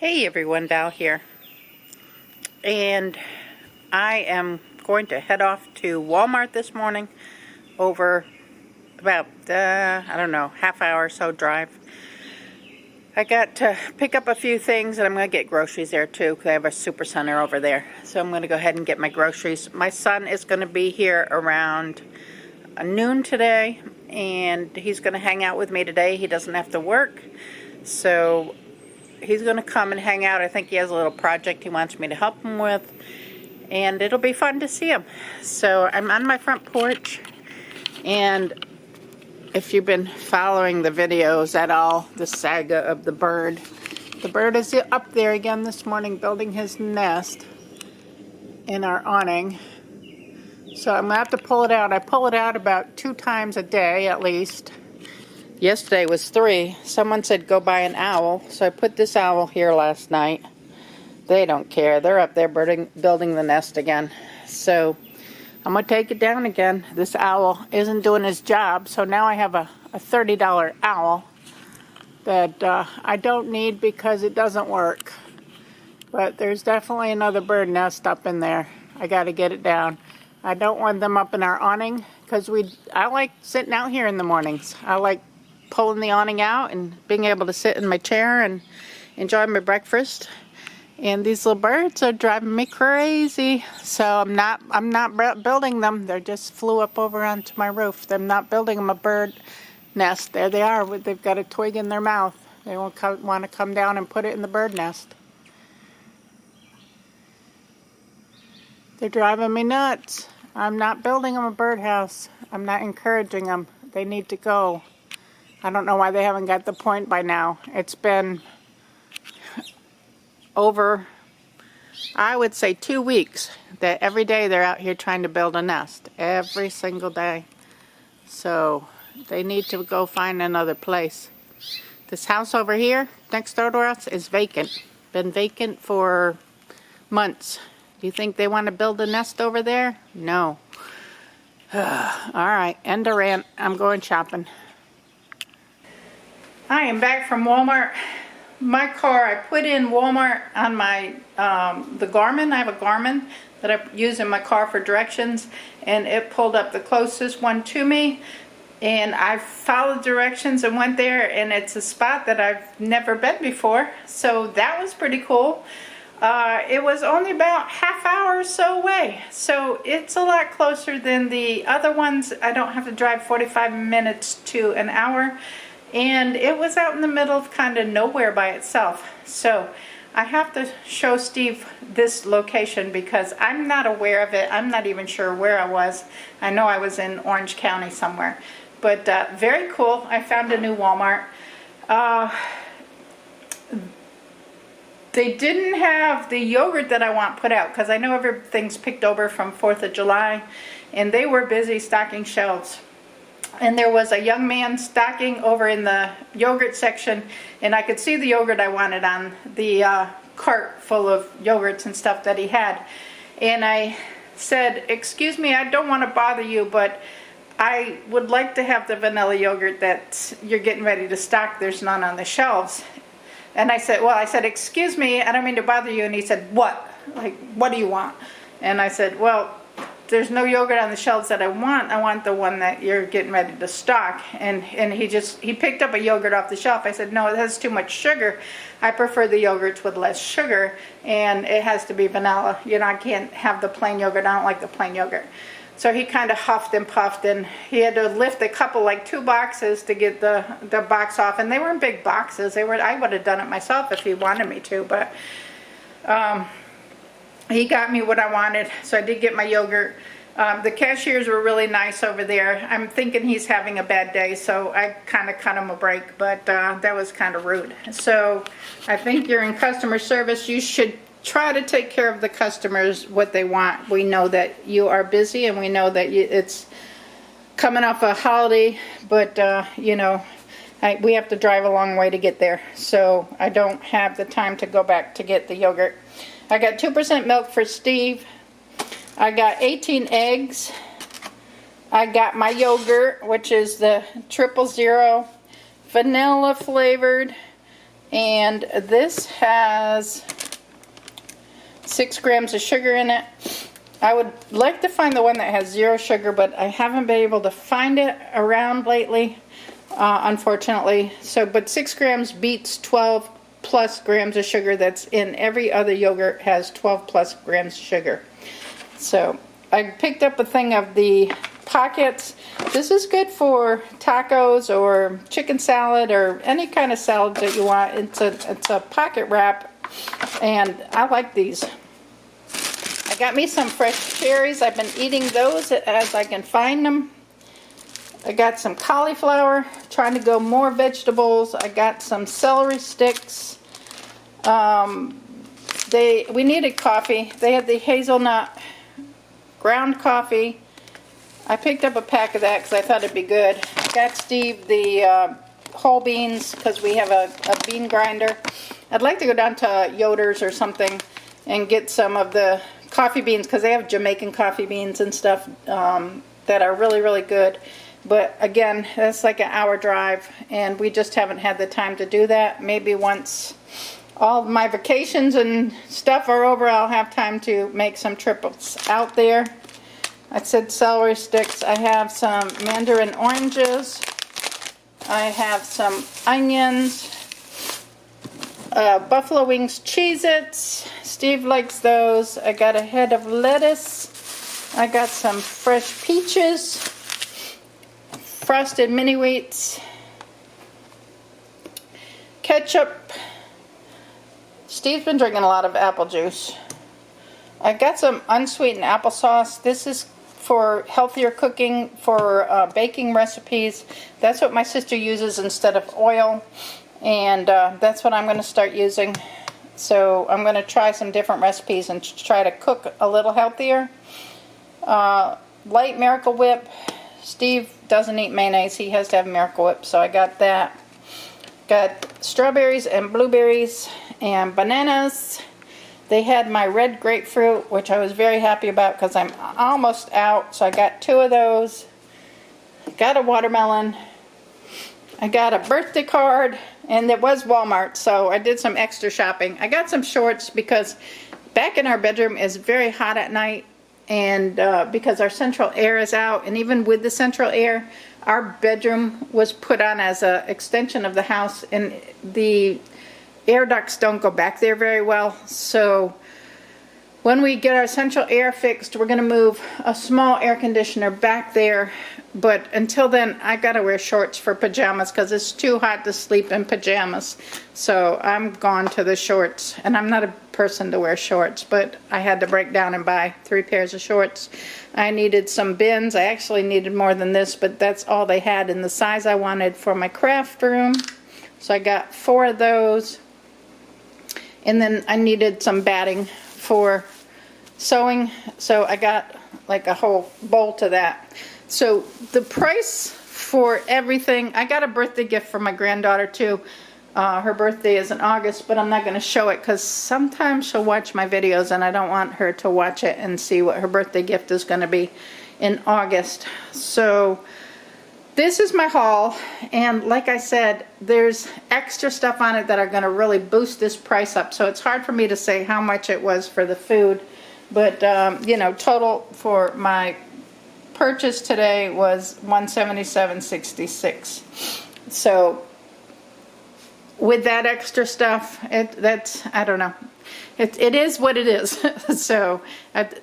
Hey everyone, Val here, and I am going to head off to Walmart this morning over about, I don't know, half hour or so drive. I got to pick up a few things, and I'm going to get groceries there too because I have a super center over there. So I'm going to go ahead and get my groceries. My son is going to be here around noon today, and he's going to hang out with me today. He doesn't have to work, so he's going to come and hang out. I think he has a little project he wants me to help him with, and it'll be fun to see him. So I'm on my front porch, and if you've been following the videos at all, the saga of the bird is up there again this morning building his nest in our awning. So I'm going to have to pull it out. I pull it out about 2 times a day at least. Yesterday was 3. Someone said go buy an owl, so I put this owl here last night. They don't care. They're up there building the nest again. So I'm going to take it down again. This owl isn't doing his job, so now I have a $30 owl that I don't need because it doesn't work. But there's definitely another bird nest up in there. I got to get it down. I don't want them up in our awning because I like sitting out here in the mornings. I like pulling the awning out and being able to sit in my chair and enjoy my breakfast. And these little birds are driving me crazy. So I'm not building them. They just flew up over onto my roof. I'm not building them a bird nest. There they are. They've got a twig in their mouth. They won't want to come down and put it in the bird nest. They're driving me nuts. I'm not building them a birdhouse. I'm not encouraging them. They need to go. I don't know why they haven't got the point by now. It's been over, I would say 2 weeks that every day they're out here trying to build a nest. Every single day. So they need to go find another place. This house over here, next door to us, is vacant. Been vacant for months. Do you think they want to build a nest over there? No. Alright, end of rant. I'm going shopping. I am back from Walmart. My car, I put in Walmart on my, the Garmin. I have a Garmin that I use in my car for directions, and it pulled up the closest one to me. And I followed directions and went there, and it's a spot that I've never been before. So that was pretty cool. It was only about half hour or so away. So it's a lot closer than the other ones. I don't have to drive 45 minutes to an hour. And it was out in the middle of kind of nowhere by itself. So I have to show Steve this location because I'm not aware of it. I'm not even sure where I was. I know I was in Orange County somewhere. But very cool. I found a new Walmart. They didn't have the yogurt that I want put out because I know everything's picked over from 4th of July. And they were busy stocking shelves. And there was a young man stocking over in the yogurt section, and I could see the yogurt I wanted on the cart full of yogurts and stuff that he had. And I said, excuse me, I don't want to bother you, but I would like to have the vanilla yogurt that you're getting ready to stock. There's none on the shelves. And I said, excuse me, I don't mean to bother you. And he said, what? Like, what do you want? And I said, well, there's no yogurt on the shelves that I want. I want the one that you're getting ready to stock. And he picked up a yogurt off the shelf. I said, no, it has too much sugar. I prefer the yogurts with less sugar, and it has to be vanilla. You know, I can't have the plain yogurt. I don't like the plain yogurt. So he kind of huffed and puffed, and he had to lift a couple, like 2 boxes to get the box off. And they weren't big boxes. I would have done it myself if he wanted me to, but he got me what I wanted, so I did get my yogurt. The cashiers were really nice over there. I'm thinking he's having a bad day, so I kind of cut him a break, but that was kind of rude. So I think you're in customer service. You should try to take care of the customers what they want. We know that you are busy, and we know that it's coming off a holiday, but you know, we have to drive a long way to get there, so I don't have the time to go back to get the yogurt. I got 2% milk for Steve. I got 18 eggs. I got my yogurt, which is the 000 vanilla flavored And this has 6 grams of sugar in it. I would like to find the one that has 0 sugar, but I haven't been able to find it around lately, unfortunately. So, but 6 grams beats 12 plus grams of sugar that's in every other yogurt has 12 plus grams of sugar. So I picked up a thing of the pockets. This is good for tacos or chicken salad or any kind of salad that you want. It's a pocket wrap, and I like these. I got me some fresh cherries. I've been eating those as I can find them. I got some cauliflower, trying to go more vegetables. I got some celery sticks. We needed coffee. They had the hazelnut ground coffee. I picked up a pack of that because I thought it'd be good. I got Steve the whole beans because we have a bean grinder. I'd like to go down to Yoder's or something and get some of the coffee beans because they have Jamaican coffee beans and stuff that are really, really good. But again, that's like an hour drive, and we just haven't had the time to do that. Maybe once all my vacations and stuff are over, I'll have time to make some trips out there. I said celery sticks. I have some mandarin oranges. I have some onions. Buffalo wings Cheez-Its. Steve likes those. I got a head of lettuce. I got some fresh peaches. Frosted mini wheats, ketchup. Steve's been drinking a lot of apple juice. I got some unsweetened applesauce. This is for healthier cooking, for baking recipes. That's what my sister uses instead of oil, and that's what I'm going to start using. So I'm going to try some different recipes and try to cook a little healthier. Light Miracle Whip. Steve doesn't eat mayonnaise. He has to have Miracle Whip, so I got that. Got strawberries and blueberries and bananas. They had my red grapefruit, which I was very happy about because I'm almost out, so I got 2 of those. Got a watermelon. I got a birthday card, and it was Walmart, so I did some extra shopping. I got some shorts because back in our bedroom is very hot at night. And because our central air is out, and even with the central air, our bedroom was put on as an extension of the house, and the air ducts don't go back there very well. So when we get our central air fixed, we're going to move a small air conditioner back there. But until then, I got to wear shorts for pajamas because it's too hot to sleep in pajamas. So I'm gone to the shorts, and I'm not a person to wear shorts, but I had to break down and buy 3 pairs of shorts. I needed some bins. I actually needed more than this, but that's all they had in the size I wanted for my craft room. So I got 4 of those. And then I needed some batting for sewing, so I got like a whole bolt of that. So the price for everything, I got a birthday gift for my granddaughter too. Her birthday is in August, but I'm not going to show it because sometimes she'll watch my videos and I don't want her to watch it and see what her birthday gift is going to be in August. So this is my haul, and like I said, there's extra stuff on it that are going to really boost this price up, so it's hard for me to say how much it was for the food, but you know, total for my purchase today was $177.66. So with that extra stuff, that's, I don't know, it is what it is. So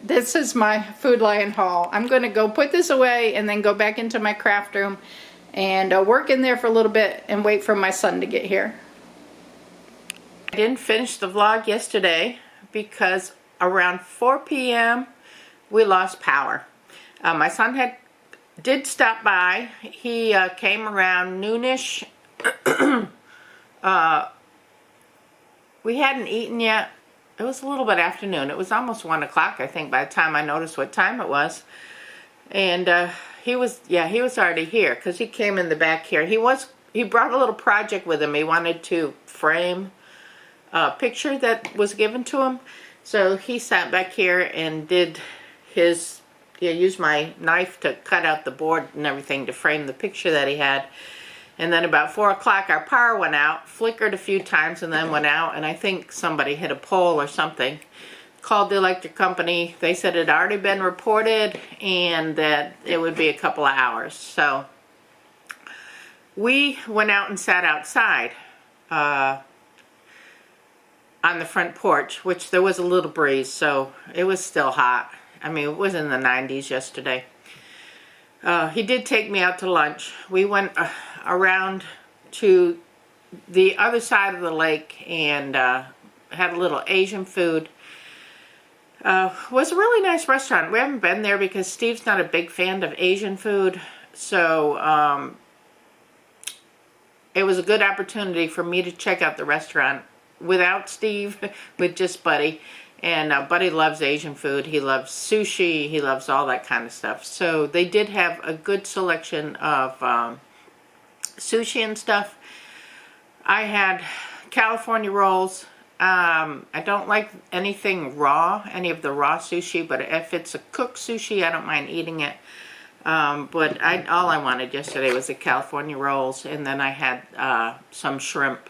this is my Food Lion haul. I'm going to go put this away and then go back into my craft room and work in there for a little bit and wait for my son to get here. I didn't finish the vlog yesterday because around 4 p.m. we lost power. My son did stop by. He came around noonish. We hadn't eaten yet. It was a little bit afternoon. It was almost 1 o'clock, I think, by the time I noticed what time it was. And he was already here because he came in the back here. He brought a little project with him. He wanted to frame a picture that was given to him. So he sat back here and did his, used my knife to cut out the board and everything to frame the picture that he had. And then about 4 o'clock our power went out, flickered a few times and then went out, and I think somebody hit a pole or something. Called the electric company. They said it had already been reported and that it would be a couple of hours. So we went out and sat outside on the front porch, which there was a little breeze, so it was still hot. I mean, it was in the 90s yesterday. He did take me out to lunch. We went around to the other side of the lake and had a little Asian food. Was a really nice restaurant. We haven't been there because Steve's not a big fan of Asian food, so it was a good opportunity for me to check out the restaurant without Steve, with just Buddy. And Buddy loves Asian food. He loves sushi. He loves all that kind of stuff. So they did have a good selection of sushi and stuff. I had California rolls. I don't like anything raw, any of the raw sushi, but if it's a cooked sushi, I don't mind eating it. But all I wanted yesterday was the California rolls, and then I had some shrimp.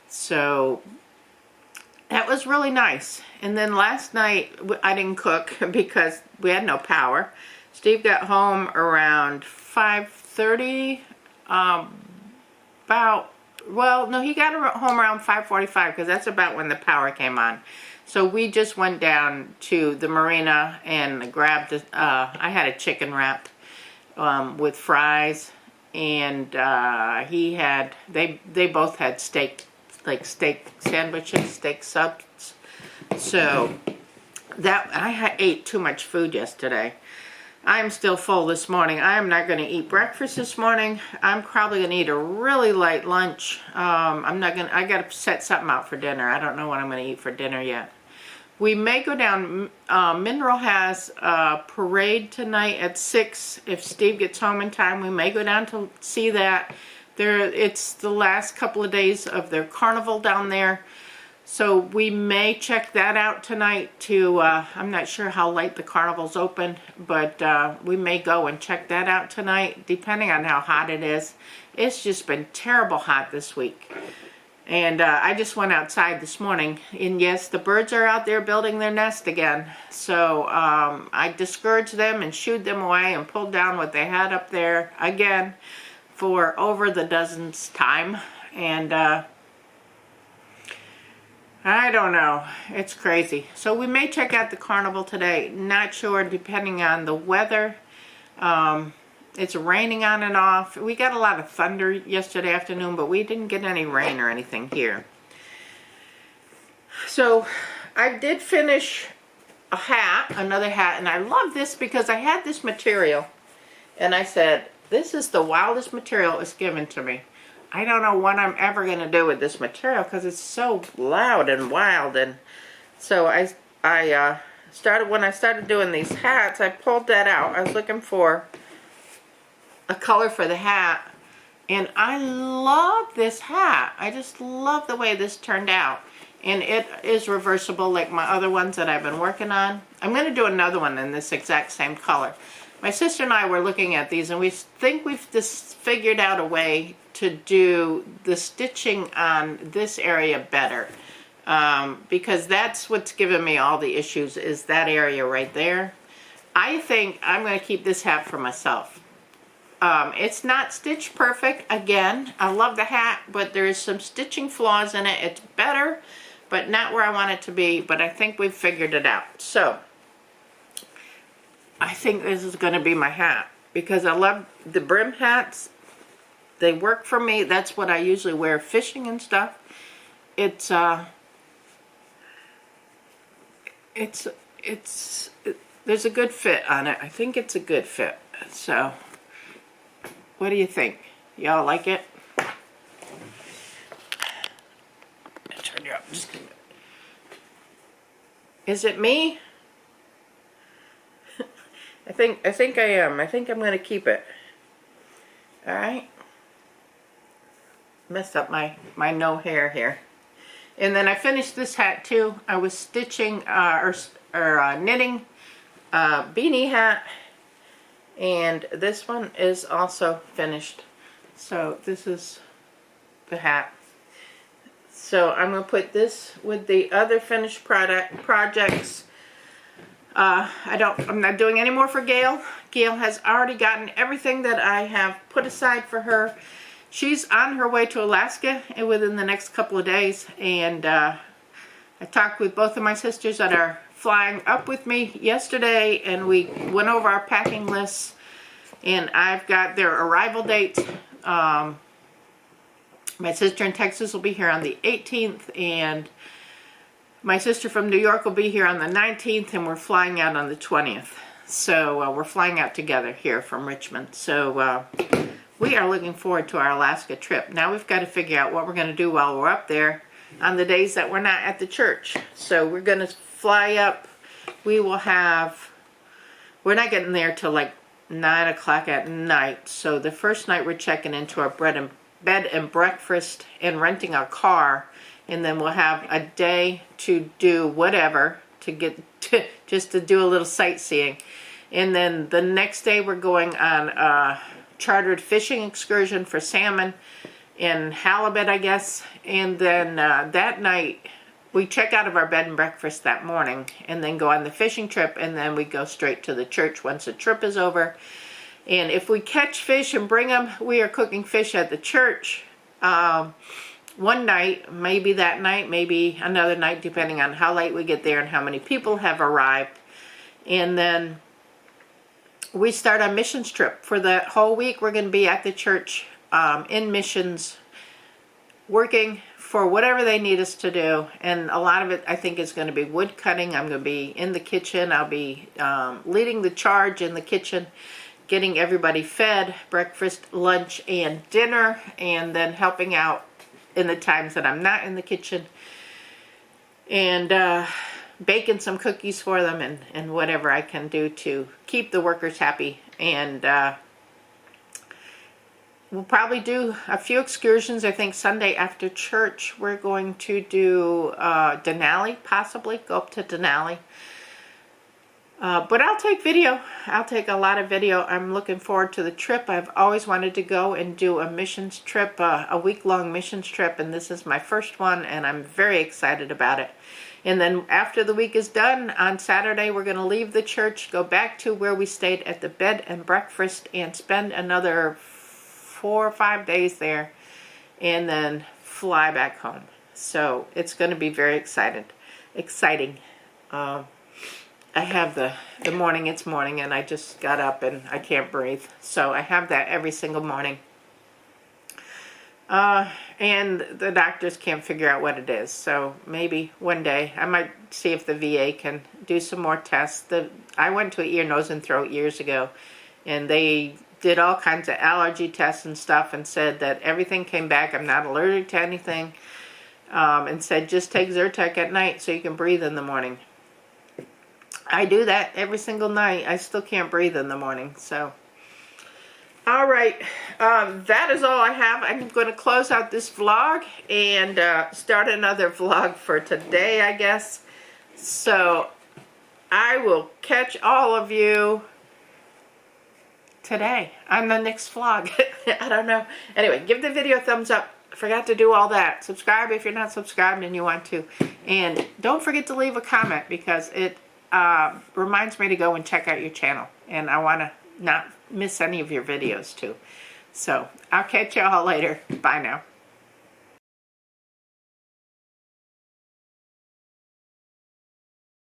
So that was really nice. And then last night, I didn't cook because we had no power. Steve got home around 5:30, well, no, he got home around 5:45 because that's about when the power came on. So we just went down to the marina and grabbed, I had a chicken wrap with fries, and they both had steak, like steak sandwiches, steak subs. So I ate too much food yesterday. I'm still full this morning. I am not going to eat breakfast this morning. I'm probably going to eat a really light lunch. I got to set something out for dinner. I don't know what I'm going to eat for dinner yet. We may go down. Mineral has a parade tonight at 6. If Steve gets home in time, we may go down to see that. It's the last couple of days of their carnival down there. So we may check that out tonight too. I'm not sure how late the carnival's open, but we may go and check that out tonight, depending on how hot it is. It's just been terrible hot this week. And I just went outside this morning, and yes, the birds are out there building their nest again. So I discouraged them and shooed them away and pulled down what they had up there again for over the dozenth time. And I don't know. It's crazy. So we may check out the carnival today. Not sure, depending on the weather. It's raining on and off. We got a lot of thunder yesterday afternoon, but we didn't get any rain or anything here. So I did finish a hat, another hat, and I love this because I had this material, and I said, this is the wildest material that's given to me. I don't know what I'm ever going to do with this material because it's so loud and wild. And so when I started doing these hats, I pulled that out. I was looking for a color for the hat, and I love this hat. I just love the way this turned out. And it is reversible like my other ones that I've been working on. I'm going to do another one in this exact same color. My sister and I were looking at these, and we think we've just figured out a way to do the stitching on this area better, because that's what's given me all the issues, is that area right there. I think I'm going to keep this hat for myself. It's not stitched perfect. Again, I love the hat, but there is some stitching flaws in it. It's better, but not where I want it to be, but I think we've figured it out. So I think this is going to be my hat because I love the brim hats. They work for me. That's what I usually wear fishing and stuff. There's a good fit on it. I think it's a good fit. So what do you think? Y'all like it? I'll turn you up just a minute. Is it me? I think I am. I think I'm going to keep it. All right. Messed up my no hair here. And then I finished this hat too. I was stitching knitting beanie hat, and this one is also finished. So this is the hat. So I'm going to put this with the other finished projects. I'm not doing any more for Gail. Gail has already gotten everything that I have put aside for her. She's on her way to Alaska within the next couple of days, and I talked with both of my sisters that are flying up with me yesterday, and we went over our packing lists, and I've got their arrival dates. My sister in Texas will be here on the 18th, and my sister from New York will be here on the 19th, and we're flying out on the 20th. So we're flying out together here from Richmond. So we are looking forward to our Alaska trip. Now we've got to figure out what we're going to do while we're up there on the days that we're not at the church. So we're going to fly up. We're not getting there till like 9 o'clock at night. So the first night we're checking into our bed and breakfast and renting a car, and then we'll have a day to do whatever, just to do a little sightseeing. And then the next day we're going on a chartered fishing excursion for salmon and halibut, I guess. And then that night we check out of our bed and breakfast that morning, and then go on the fishing trip, and then we go straight to the church once the trip is over. And if we catch fish and bring them, we are cooking fish at the church one night, maybe that night, maybe another night, depending on how late we get there and how many people have arrived. And then we start a missions trip. For the whole week, we're going to be at the church in missions, working for whatever they need us to do. And a lot of it, I think, is going to be wood cutting. I'm going to be in the kitchen. I'll be leading the charge in the kitchen, getting everybody fed, breakfast, lunch, and dinner, and then helping out in the times that I'm not in the kitchen, and baking some cookies for them, and whatever I can do to keep the workers happy. And we'll probably do a few excursions. I think Sunday after church we're going to do Denali, possibly go up to Denali. But I'll take video. I'll take a lot of video. I'm looking forward to the trip. I've always wanted to go and do a missions trip, a week-long missions trip, and this is my first one, and I'm very excited about it. And then after the week is done, on Saturday, we're going to leave the church, go back to where we stayed at the bed and breakfast, and spend another 4 or 5 days there, and then fly back home. So it's going to be very exciting. I have the morning, it's morning, and I just got up and I can't breathe. So I have that every single morning. And the doctors can't figure out what it is. So maybe one day I might see if the VA can do some more tests. I went to an ear, nose, and throat years ago, and they did all kinds of allergy tests and stuff, and said that everything came back. I'm not allergic to anything, and said just take Zyrtec at night so you can breathe in the morning. I do that every single night. I still can't breathe in the morning. So, all right, that is all I have. I'm going to close out this vlog and start another vlog for today, I guess. So I will catch all of you today on the next vlog. I don't know. Anyway, give the video a thumbs up. I forgot to do all that. Subscribe if you're not subscribed and you want to. And don't forget to leave a comment, because it reminds me to go and check out your channel, and I want to not miss any of your videos too. So I'll catch y'all later. Bye now.